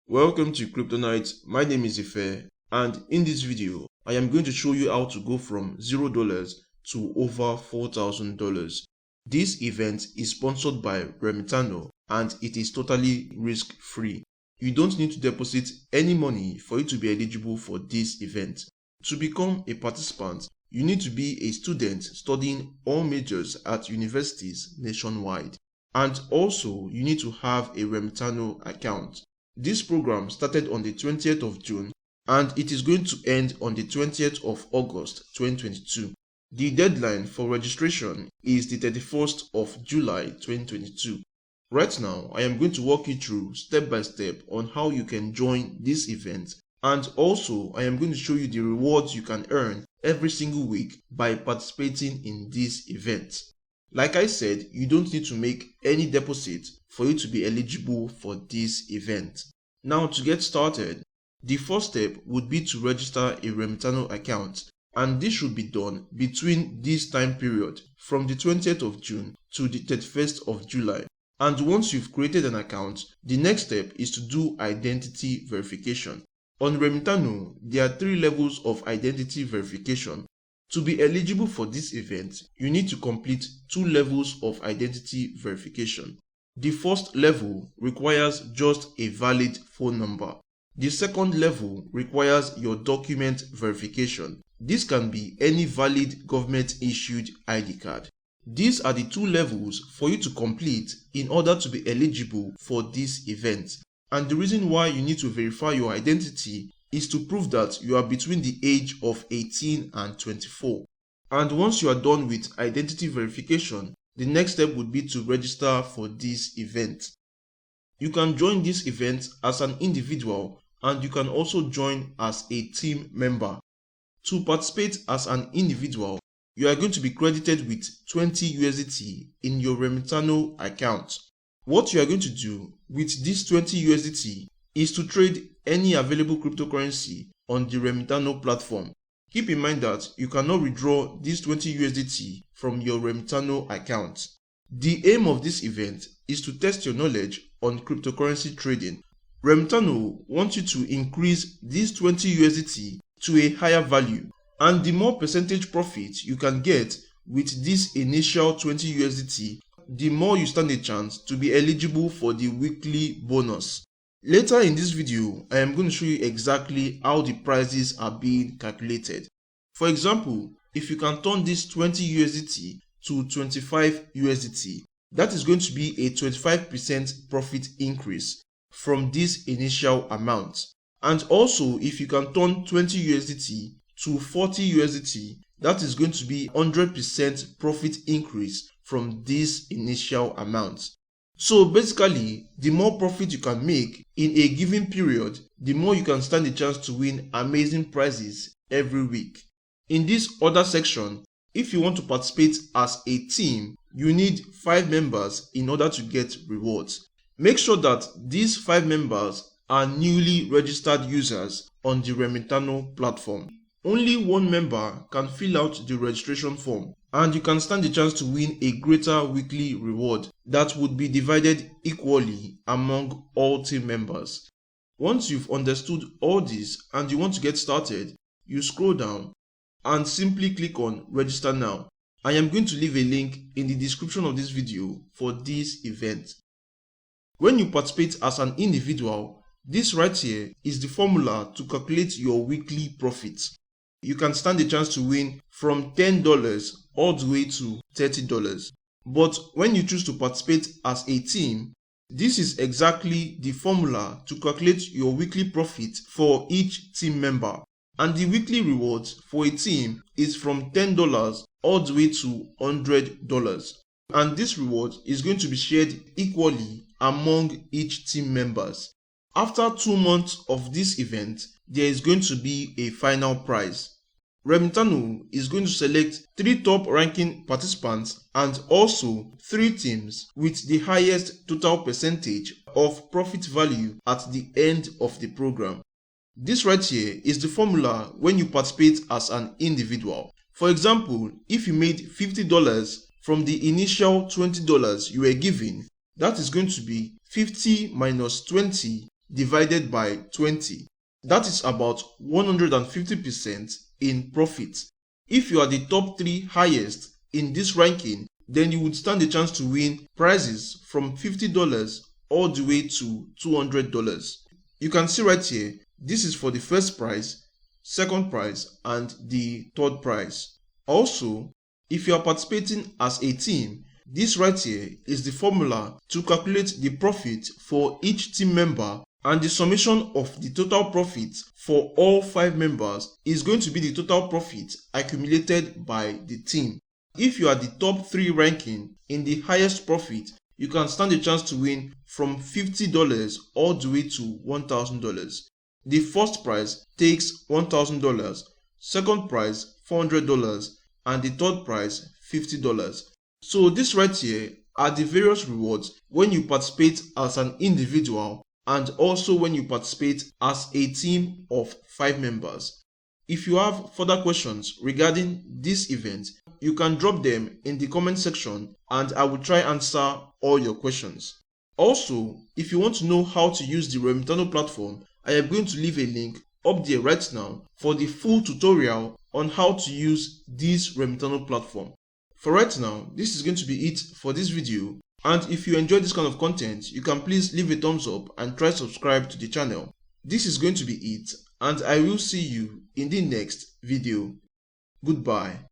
Welcome to Kryptonite. My name is Ife, and in this video, I am going to show you how to go from $0 to over $4,000. This event is sponsored by Remitano and it is totally risk-free. You don't need to deposit any money for you to be eligible for this event. To become a participant, you need to be a student studying all majors at universities nationwide. And also, you need to have a Remitano account. This program started on the 20th of June and it is going to end on the 20th of August 2022. The deadline for registration is the 31st of July 2022. Right now, I am going to walk you through step by step on how you can join this event, and also I am going to show you the rewards you can earn every single week by participating in this event. Like I said, you don't need to make any deposit for you to be eligible for this event. Now, to get started, the first step would be to register a Remitano account, and this should be done between this time period from the 20th of June to the 31st of July. And once you've created an account, the next step is to do identity verification. On Remitano, there are 3 levels of identity verification. To be eligible for this event, you need to complete 2 levels of identity verification. The first level requires just a valid phone number. The second level requires your document verification. This can be any valid government-issued ID card. These are the 2 levels for you to complete in order to be eligible for this event. And the reason why you need to verify your identity is to prove that you are between the age of 18 and 24. And once you are done with identity verification, the next step would be to register for this event. You can join this event as an individual and you can also join as a team member. To participate as an individual, you are going to be credited with 20 USDT in your Remitano account. What you are going to do with this 20 USDT is to trade any available cryptocurrency on the Remitano platform. Keep in mind that you cannot withdraw this 20 USDT from your Remitano account. The aim of this event is to test your knowledge on cryptocurrency trading. Remitano wants you to increase this 20 USDT to a higher value, and the more percentage profit you can get with this initial 20 USDT, the more you stand a chance to be eligible for the weekly bonus. Later in this video, I am going to show you exactly how the prices are being calculated. For example, if you can turn this 20 USDT to 25 USDT, that is going to be a 25% profit increase from this initial amount. And also, if you can turn 20 USDT to 40 USDT, that is going to be 100% profit increase from this initial amount. So basically, the more profit you can make in a given period, the more you can stand a chance to win amazing prizes every week. In this other section, if you want to participate as a team, you need 5 members in order to get rewards. Make sure that these 5 members are newly registered users on the Remitano platform. Only 1 member can fill out the registration form, and you can stand a chance to win a greater weekly reward that would be divided equally among all team members. Once you've understood all this and you want to get started, you scroll down and simply click on register now. I am going to leave a link in the description of this video for this event. When you participate as an individual, this right here is the formula to calculate your weekly profits. You can stand a chance to win from $10 all the way to $30. But when you choose to participate as a team, this is exactly the formula to calculate your weekly profit for each team member. And the weekly rewards for a team is from $10 all the way to $100. And this reward is going to be shared equally among each team members. After 2 months of this event, there is going to be a final prize. Remitano is going to select 3 top ranking participants and also 3 teams with the highest total percentage of profit value at the end of the program. This right here is the formula when you participate as an individual. For example, if you made $50 from the initial $20 you were given, that is going to be 50 minus 20 divided by 20. That is about 150% in profit. If you are the top 3 highest in this ranking, then you would stand a chance to win prizes from $50 all the way to $200. You can see right here, this is for the first prize, second prize, and the third prize. Also, if you are participating as a team, this right here is the formula to calculate the profit for each team member, and the summation of the total profit for all 5 members is going to be the total profit accumulated by the team. If you are the top 3 ranking in the highest profit, you can stand a chance to win from $50 all the way to $1,000. The first prize takes $1,000, second prize $400, and the third prize $50. So this right here are the various rewards when you participate as an individual and also when you participate as a team of 5 members. If you have further questions regarding this event, you can drop them in the comment section and I will try answer all your questions. Also, if you want to know how to use the Remitano platform, I am going to leave a link up there right now for the full tutorial on how to use this Remitano platform. For right now, this is going to be it for this video, and if you enjoy this kind of content, you can please leave a thumbs up and try subscribe to the channel. This is going to be it, and I will see you in the next video. Goodbye.